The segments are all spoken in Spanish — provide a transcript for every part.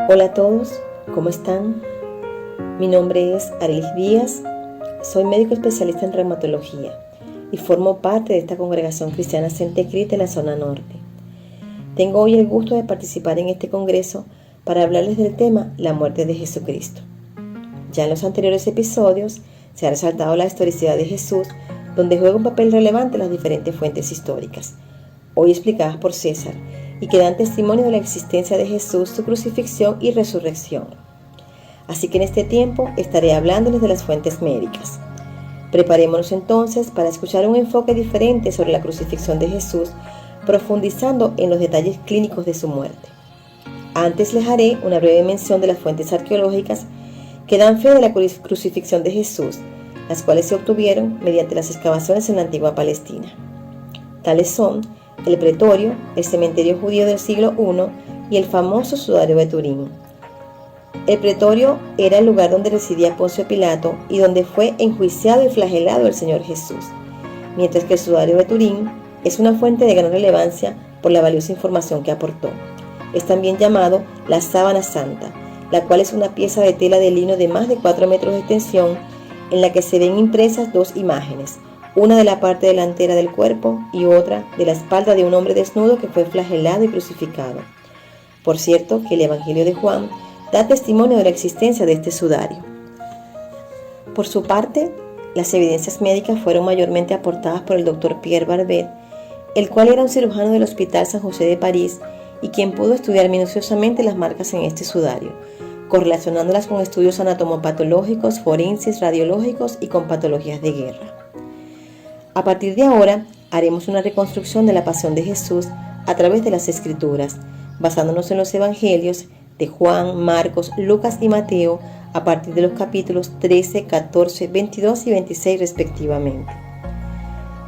Hola a todos, ¿cómo están? Mi nombre es Arelis Díaz, soy médico especialista en reumatología y formo parte de esta congregación cristiana Centecrit en la zona norte. Tengo hoy el gusto de participar en este congreso para hablarles del tema la muerte de Jesucristo. Ya en los anteriores episodios se ha resaltado la historicidad de Jesús, donde juega un papel relevante las diferentes fuentes históricas, hoy explicadas por César, y que dan testimonio de la existencia de Jesús, su crucifixión y resurrección. Así que en este tiempo estaré hablándoles de las fuentes médicas. Preparémonos entonces para escuchar un enfoque diferente sobre la crucifixión de Jesús, profundizando en los detalles clínicos de su muerte. Antes les haré una breve mención de las fuentes arqueológicas que dan fe de la crucifixión de Jesús, las cuales se obtuvieron mediante las excavaciones en la antigua Palestina. Tales son el Pretorio, el cementerio judío del siglo I y el famoso sudario de Turín. El Pretorio era el lugar donde residía Poncio Pilato y donde fue enjuiciado y flagelado el Señor Jesús, mientras que el sudario de Turín es una fuente de gran relevancia por la valiosa información que aportó. Es también llamado la sábana santa, la cual es una pieza de tela de lino de más de 4 metros de extensión en la que se ven impresas dos imágenes, una de la parte delantera del cuerpo y otra de la espalda de un hombre desnudo que fue flagelado y crucificado. Por cierto, que el Evangelio de Juan da testimonio de la existencia de este sudario. Por su parte, las evidencias médicas fueron mayormente aportadas por el doctor Pierre Barbet, el cual era un cirujano del Hospital San José de París y quien pudo estudiar minuciosamente las marcas en este sudario, correlacionándolas con estudios anatomopatológicos, forenses, radiológicos y con patologías de guerra. A partir de ahora, haremos una reconstrucción de la pasión de Jesús a través de las Escrituras, basándonos en los Evangelios de Juan, Marcos, Lucas y Mateo, a partir de los capítulos 13, 14, 22 y 26 respectivamente.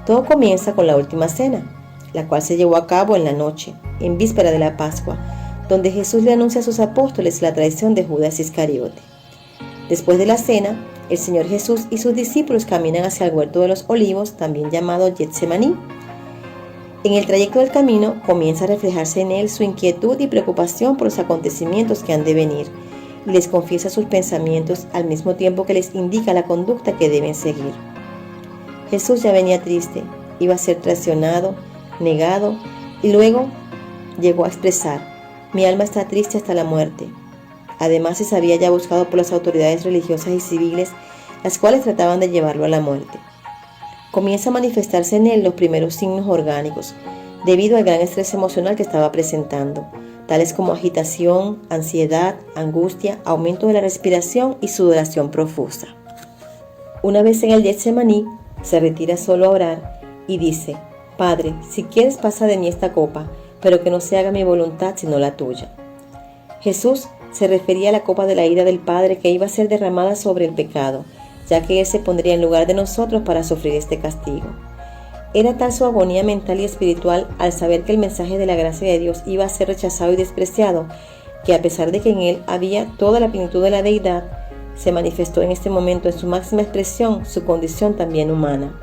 Todo comienza con la última cena, la cual se llevó a cabo en la noche, en víspera de la Pascua, donde Jesús le anuncia a sus apóstoles la traición de Judas Iscariote. Después de la cena, el Señor Jesús y sus discípulos caminan hacia el huerto de los olivos, también llamado Getsemaní. En el trayecto del camino comienza a reflejarse en él su inquietud y preocupación por los acontecimientos que han de venir, y les confiesa sus pensamientos al mismo tiempo que les indica la conducta que deben seguir. Jesús ya venía triste, iba a ser traicionado, negado, y luego llegó a expresar: mi alma está triste hasta la muerte. Además, se sabía ya buscado por las autoridades religiosas y civiles, las cuales trataban de llevarlo a la muerte. Comienza a manifestarse en él los primeros signos orgánicos, debido al gran estrés emocional que estaba presentando, tales como agitación, ansiedad, angustia, aumento de la respiración y sudoración profusa. Una vez en el Getsemaní, se retira solo a orar y dice: Padre, si quieres pasa de mí esta copa, pero que no se haga mi voluntad sino la tuya. Jesús se refería a la copa de la ira del Padre que iba a ser derramada sobre el pecado, ya que Él se pondría en lugar de nosotros para sufrir este castigo. Era tal su agonía mental y espiritual al saber que el mensaje de la gracia de Dios iba a ser rechazado y despreciado, que a pesar de que en Él había toda la plenitud de la deidad, se manifestó en este momento en su máxima expresión su condición también humana.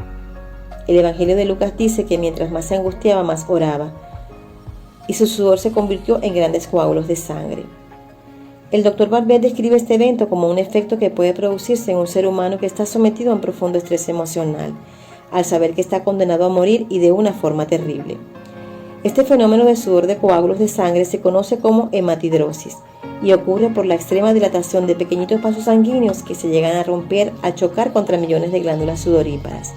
El Evangelio de Lucas dice que mientras más se angustiaba, más oraba, y su sudor se convirtió en grandes coágulos de sangre. El Dr. Barbet describe este evento como un efecto que puede producirse en un ser humano que está sometido a un profundo estrés emocional, al saber que está condenado a morir y de una forma terrible. Este fenómeno de sudor de coágulos de sangre se conoce como hematidrosis y ocurre por la extrema dilatación de pequeñitos vasos sanguíneos que se llegan a romper al chocar contra millones de glándulas sudoríparas.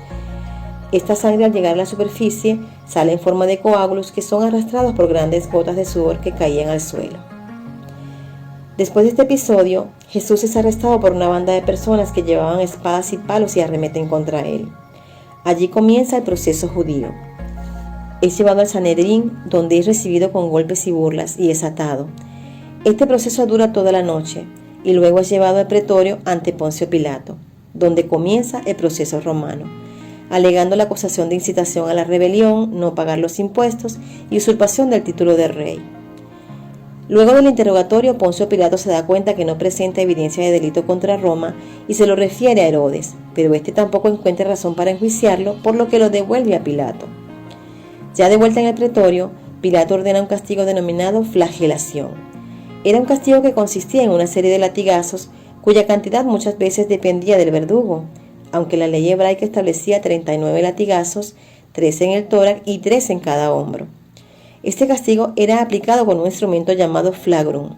Esta sangre, al llegar a la superficie, sale en forma de coágulos que son arrastrados por grandes gotas de sudor que caían al suelo. Después de este episodio, Jesús es arrestado por una banda de personas que llevaban espadas y palos y arremeten contra él. Allí comienza el proceso judío. Es llevado al Sanedrín, donde es recibido con golpes y burlas y es atado. Este proceso dura toda la noche y luego es llevado al Pretorio ante Poncio Pilato, donde comienza el proceso romano, alegando la acusación de incitación a la rebelión, no pagar los impuestos y usurpación del título de rey. Luego del interrogatorio, Poncio Pilato se da cuenta que no presenta evidencia de delito contra Roma y se lo refiere a Herodes, pero este tampoco encuentra razón para enjuiciarlo, por lo que lo devuelve a Pilato. Ya de vuelta en el pretorio, Pilato ordena un castigo denominado flagelación. Era un castigo que consistía en una serie de latigazos cuya cantidad muchas veces dependía del verdugo, aunque la ley hebraica establecía 39 latigazos, 13 en el tórax y 3 en cada hombro. Este castigo era aplicado con un instrumento llamado flagrum,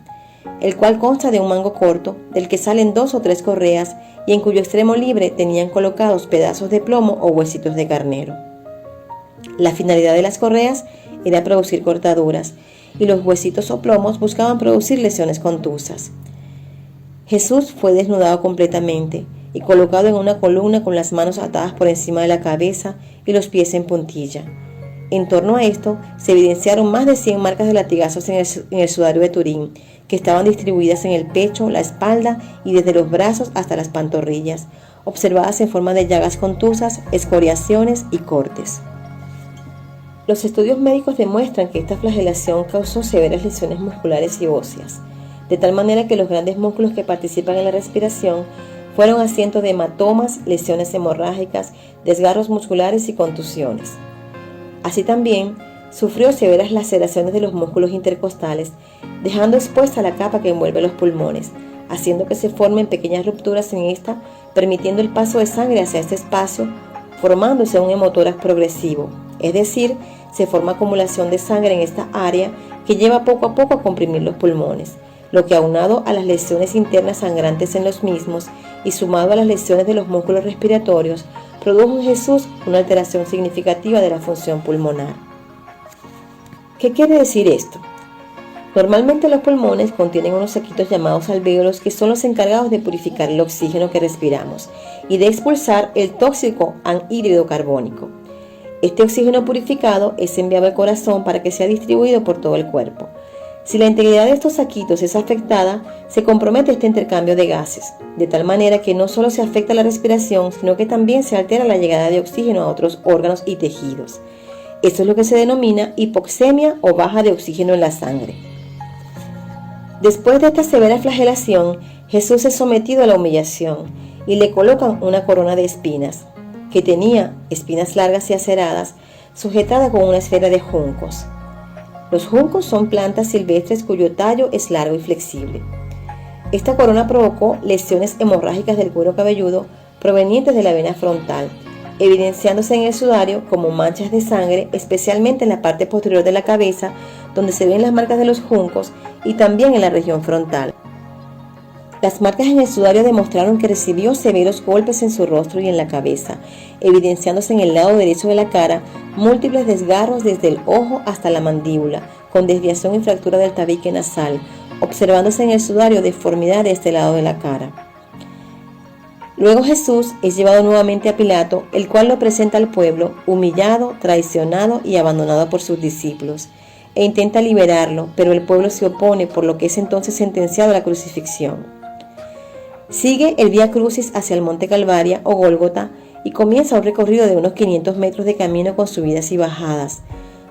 el cual consta de un mango corto, del que salen 2 o 3 correas y en cuyo extremo libre tenían colocados pedazos de plomo o huesitos de carnero. La finalidad de las correas era producir cortaduras, y los huesitos o plomos buscaban producir lesiones contusas. Jesús fue desnudado completamente y colocado en una columna con las manos atadas por encima de la cabeza y los pies en puntilla. En torno a esto se evidenciaron más de 100 marcas de latigazos en el sudario de Turín, que estaban distribuidas en el pecho, la espalda y desde los brazos hasta las pantorrillas, observadas en forma de llagas contusas, escoriaciones y cortes. Los estudios médicos demuestran que esta flagelación causó severas lesiones musculares y óseas, de tal manera que los grandes músculos que participan en la respiración fueron asiento de hematomas, lesiones hemorrágicas, desgarros musculares y contusiones. Así también, sufrió severas laceraciones de los músculos intercostales, dejando expuesta la capa que envuelve los pulmones, haciendo que se formen pequeñas rupturas en esta, permitiendo el paso de sangre hacia este espacio, formándose un hemotórax progresivo, es decir, se forma acumulación de sangre en esta área que lleva poco a poco a comprimir los pulmones, lo que aunado a las lesiones internas sangrantes en los mismos y sumado a las lesiones de los músculos respiratorios, produjo en Jesús una alteración significativa de la función pulmonar. ¿Qué quiere decir esto? Normalmente los pulmones contienen unos saquitos llamados alvéolos que son los encargados de purificar el oxígeno que respiramos y de expulsar el tóxico anhídrido carbónico. Este oxígeno purificado es enviado al corazón para que sea distribuido por todo el cuerpo. Si la integridad de estos saquitos es afectada, se compromete este intercambio de gases, de tal manera que no solo se afecta la respiración, sino que también se altera la llegada de oxígeno a otros órganos y tejidos. Esto es lo que se denomina hipoxemia o baja de oxígeno en la sangre. Después de esta severa flagelación, Jesús es sometido a la humillación y le colocan una corona de espinas, que tenía espinas largas y aceradas, sujetada con una esfera de juncos. Los juncos son plantas silvestres cuyo tallo es largo y flexible. Esta corona provocó lesiones hemorrágicas del cuero cabelludo provenientes de la vena frontal, evidenciándose en el sudario como manchas de sangre, especialmente en la parte posterior de la cabeza, donde se ven las marcas de los juncos, y también en la región frontal. Las marcas en el sudario demostraron que recibió severos golpes en su rostro y en la cabeza, evidenciándose en el lado derecho de la cara múltiples desgarros desde el ojo hasta la mandíbula, con desviación y fractura del tabique nasal, observándose en el sudario deformidad de este lado de la cara. Luego Jesús es llevado nuevamente a Pilato, el cual lo presenta al pueblo, humillado, traicionado y abandonado por sus discípulos, e intenta liberarlo, pero el pueblo se opone, por lo que es entonces sentenciado a la crucifixión. Sigue el Vía Crucis hacia el Monte Calvaria o Gólgota y comienza un recorrido de unos 500 metros de camino con subidas y bajadas.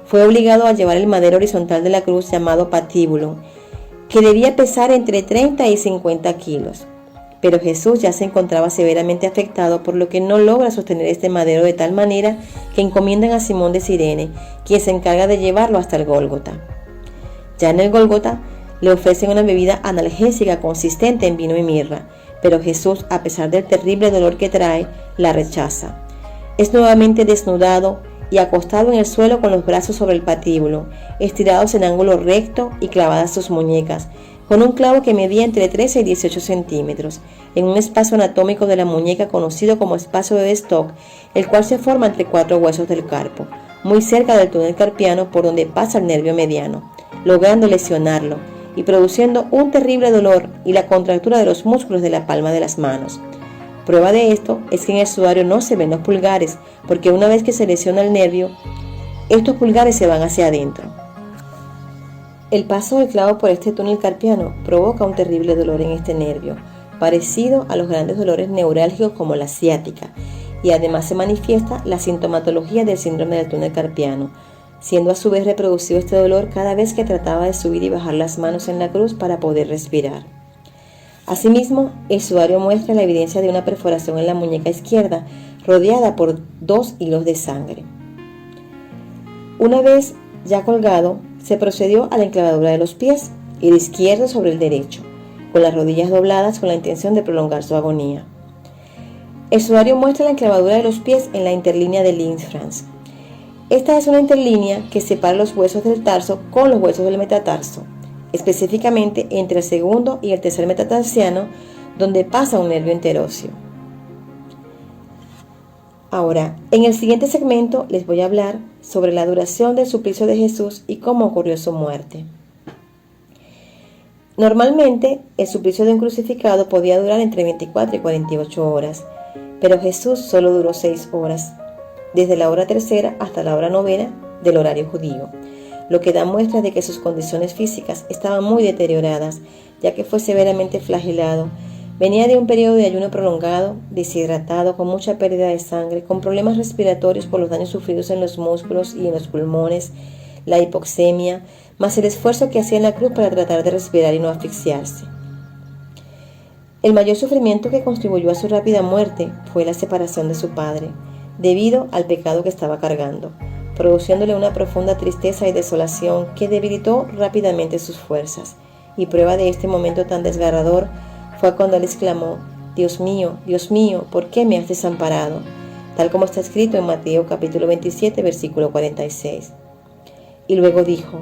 Fue obligado a llevar el madero horizontal de la cruz llamado patíbulo, que debía pesar entre 30 y 50 kilos. Pero Jesús ya se encontraba severamente afectado, por lo que no logra sostener este madero, de tal manera que encomiendan a Simón de Cirene, quien se encarga de llevarlo hasta el Gólgota. Ya en el Gólgota le ofrecen una bebida analgésica consistente en vino y mirra, pero Jesús, a pesar del terrible dolor que trae, la rechaza. Es nuevamente desnudado y acostado en el suelo con los brazos sobre el patíbulo, estirados en ángulo recto y clavadas sus muñecas, con un clavo que medía entre 13 y 18 centímetros, en un espacio anatómico de la muñeca conocido como espacio de Stock, el cual se forma entre 4 huesos del carpo, muy cerca del túnel carpiano por donde pasa el nervio mediano, logrando lesionarlo y produciendo un terrible dolor y la contractura de los músculos de la palma de las manos. Prueba de esto es que en el sudario no se ven los pulgares, porque una vez que se lesiona el nervio, estos pulgares se van hacia adentro. El paso del clavo por este túnel carpiano provoca un terrible dolor en este nervio, parecido a los grandes dolores neurálgicos como la ciática, y además se manifiesta la sintomatología del síndrome del túnel carpiano, siendo a su vez reproducido este dolor cada vez que trataba de subir y bajar las manos en la cruz para poder respirar. Asimismo, el sudario muestra la evidencia de una perforación en la muñeca izquierda, rodeada por 2 hilos de sangre. Una vez ya colgado, se procedió a la enclavadura de los pies, y el izquierdo sobre el derecho, con las rodillas dobladas con la intención de prolongar su agonía. El sudario muestra la enclavadura de los pies en la interlínea de Linz-Franz. Esta es una interlínea que separa los huesos del tarso con los huesos del metatarso, específicamente entre el segundo y el tercer metatarsiano, donde pasa un nervio interóseo. Ahora, en el siguiente segmento les voy a hablar sobre la duración del suplicio de Jesús y cómo ocurrió su muerte. Normalmente, el suplicio de un crucificado podía durar entre 24 y 48 horas, pero Jesús solo duró 6 horas, desde la hora tercera hasta la hora novena del horario judío, lo que da muestras de que sus condiciones físicas estaban muy deterioradas, ya que fue severamente flagelado. Venía de un periodo de ayuno prolongado, deshidratado, con mucha pérdida de sangre, con problemas respiratorios por los daños sufridos en los músculos y en los pulmones, la hipoxemia, más el esfuerzo que hacía en la cruz para tratar de respirar y no asfixiarse. El mayor sufrimiento que contribuyó a su rápida muerte fue la separación de su padre, debido al pecado que estaba cargando, produciéndole una profunda tristeza y desolación que debilitó rápidamente sus fuerzas. Y prueba de este momento tan desgarrador fue cuando él exclamó: Dios mío, ¿por qué me has desamparado?, tal como está escrito en Mateo capítulo 27, versículo 46. Y luego dijo: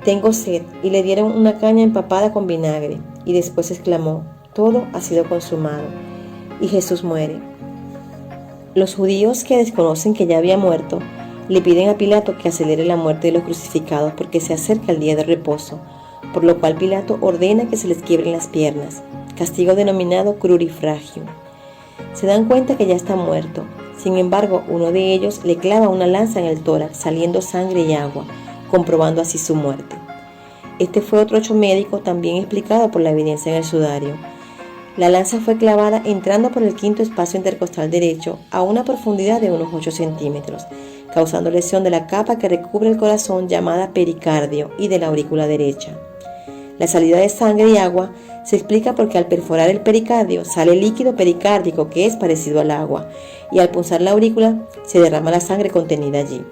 tengo sed, y le dieron una caña empapada con vinagre, y después exclamó: todo ha sido consumado. Y Jesús muere. Los judíos, que desconocen que ya había muerto, le piden a Pilato que acelere la muerte de los crucificados porque se acerca el día de reposo, por lo cual Pilato ordena que se les quiebren las piernas, castigo denominado crurifragio. Se dan cuenta que ya está muerto. Sin embargo, uno de ellos le clava una lanza en el tórax, saliendo sangre y agua, comprobando así su muerte. Este fue otro hecho médico también explicado por la evidencia en el sudario. La lanza fue clavada entrando por el quinto espacio intercostal derecho a una profundidad de unos 8 centímetros, causando lesión de la capa que recubre el corazón llamada pericardio y de la aurícula derecha. La salida de sangre y agua se explica porque al perforar el pericardio sale líquido pericárdico que es parecido al agua, y al punzar la aurícula se derrama la sangre contenida allí.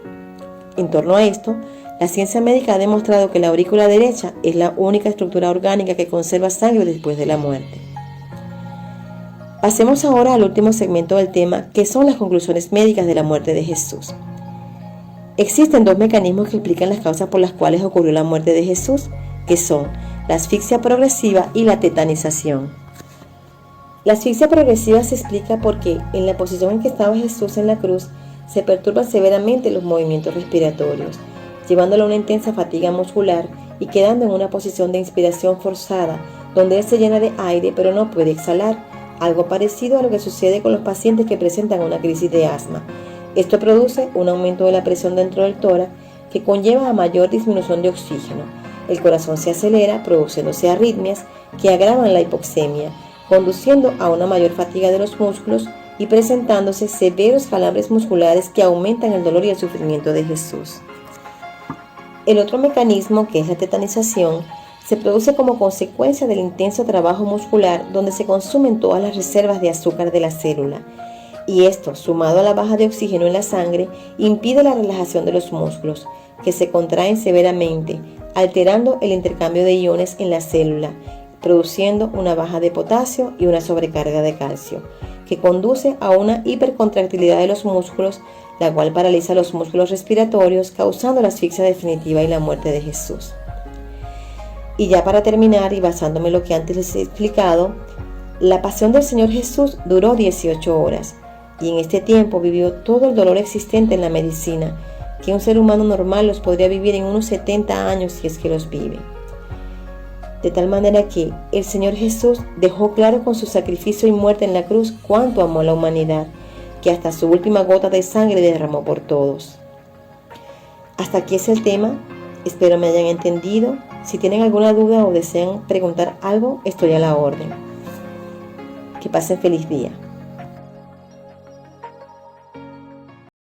En torno a esto, la ciencia médica ha demostrado que la aurícula derecha es la única estructura orgánica que conserva sangre después de la muerte. Pasemos ahora al último segmento del tema, que son las conclusiones médicas de la muerte de Jesús. Existen 2 mecanismos que explican las causas por las cuales ocurrió la muerte de Jesús, que son la asfixia progresiva y la tetanización. La asfixia progresiva se explica porque en la posición en que estaba Jesús en la cruz se perturban severamente los movimientos respiratorios, llevándolo a una intensa fatiga muscular y quedando en una posición de inspiración forzada, donde él se llena de aire pero no puede exhalar, algo parecido a lo que sucede con los pacientes que presentan una crisis de asma. Esto produce un aumento de la presión dentro del tórax que conlleva a mayor disminución de oxígeno. El corazón se acelera, produciéndose arritmias que agravan la hipoxemia, conduciendo a una mayor fatiga de los músculos y presentándose severos calambres musculares que aumentan el dolor y el sufrimiento de Jesús. El otro mecanismo, que es la tetanización, se produce como consecuencia del intenso trabajo muscular donde se consumen todas las reservas de azúcar de la célula, y esto, sumado a la baja de oxígeno en la sangre, impide la relajación de los músculos, que se contraen severamente, alterando el intercambio de iones en la célula, produciendo una baja de potasio y una sobrecarga de calcio, que conduce a una hipercontractilidad de los músculos, la cual paraliza los músculos respiratorios, causando la asfixia definitiva y la muerte de Jesús. Y ya para terminar, y basándome en lo que antes les he explicado, la pasión del Señor Jesús duró 18 horas, y en este tiempo vivió todo el dolor existente en la medicina, que un ser humano normal los podría vivir en unos 70 años si es que los vive. De tal manera que el Señor Jesús dejó claro con su sacrificio y muerte en la cruz cuánto amó a la humanidad, que hasta su última gota de sangre derramó por todos. Hasta aquí es el tema, espero me hayan entendido. Si tienen alguna duda o desean preguntar algo, estoy a la orden. Que pasen feliz día.